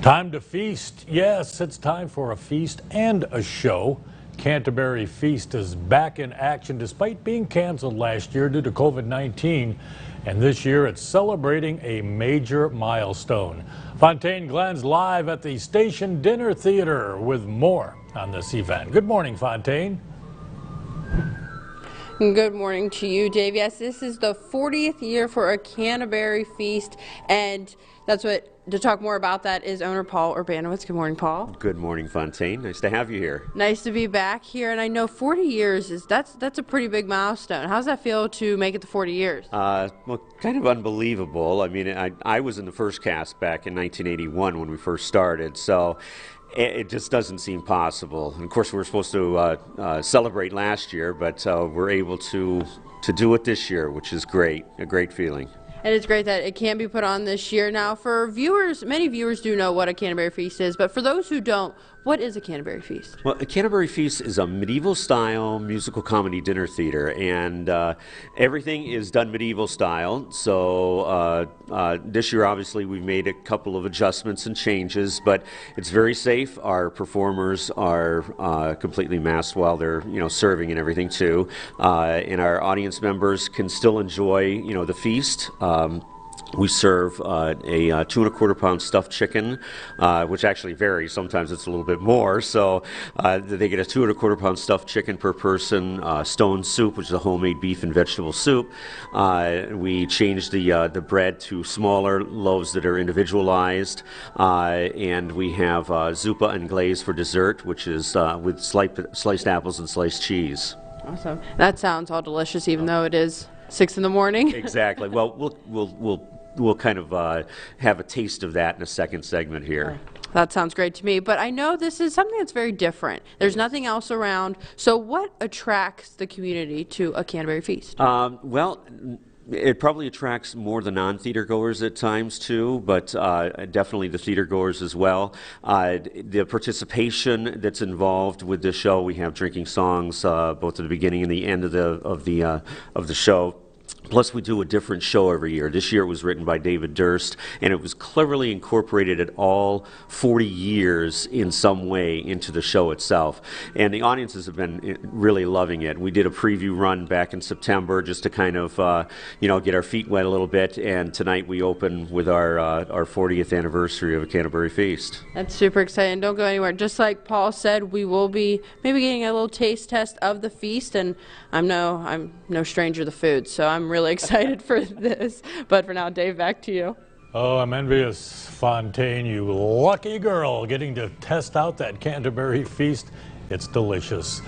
Time to feast. Yes, it's time for a feast and a show. Canterbury Feast is back in action despite being canceled last year due to COVID-19. And this year it's celebrating a major milestone. Fontaine Glenn's live at the Station Dinner Theater with more on this event. Good morning, Fontaine. Good morning to you, Dave. Yes, this is the 40th year for a Canterbury Feast, and to talk more about that is owner Paul Urbanowitz. Good morning, Paul. Good morning, Fontaine. Nice to have you here. Nice to be back here, and I know 40 years that's a pretty big milestone. How does that feel to make it to 40 years? Well, kind of unbelievable. I mean, I was in the first cast back in 1981 when we first started, so it just doesn't seem possible. And of course, we were supposed to celebrate last year, but we're able to do it this year, which is great. A great feeling. And it's great that it can be put on this year. Now, for viewers, many viewers do know what a Canterbury Feast is, but for those who don't, what is a Canterbury Feast? Well, a Canterbury Feast is a medieval-style musical comedy dinner theater, and everything is done medieval style. So this year, obviously, we've made a couple of adjustments and changes, but it's very safe. Our performers are completely masked while they're, serving and everything too, and our audience members can still enjoy, the feast. We serve a 2 1/4 pound stuffed chicken, which actually varies. Sometimes it's a little bit more. So they get a 2 1/4 pound stuffed chicken per person. Stone soup, which is a homemade beef and vegetable soup. We changed the bread to smaller loaves that are individualized, and we have zuppa and glaze for dessert, which is with sliced apples and sliced cheese. Awesome. That sounds all delicious, even though it is 6 in the morning. Exactly. Well, we'll kind of have a taste of that in a second segment here. That sounds great to me, but I know this is something that's very different. There's nothing else around. So what attracts the community to a Canterbury Feast? Well, it probably attracts more the non-theater goers at times too, but definitely the theater goers as well. The participation that's involved with the show, we have drinking songs both at the beginning and the end of the show. Plus, we do a different show every year. This year it was written by David Durst, and it was cleverly incorporated at all 40 years in some way into the show itself. And the audiences have been really loving it. We did a preview run back in September just to kind of, get our feet wet a little bit. And tonight we open with our 40th anniversary of a Canterbury Feast. That's super exciting. Don't go anywhere. Just like Paul said, we will be maybe getting a little taste test of the feast, and I'm no stranger to the food, so I'm really excited for this. But for now, Dave, back to you. Oh, I'm envious, Fontaine, you lucky girl, getting to test out that Canterbury Feast. It's delicious.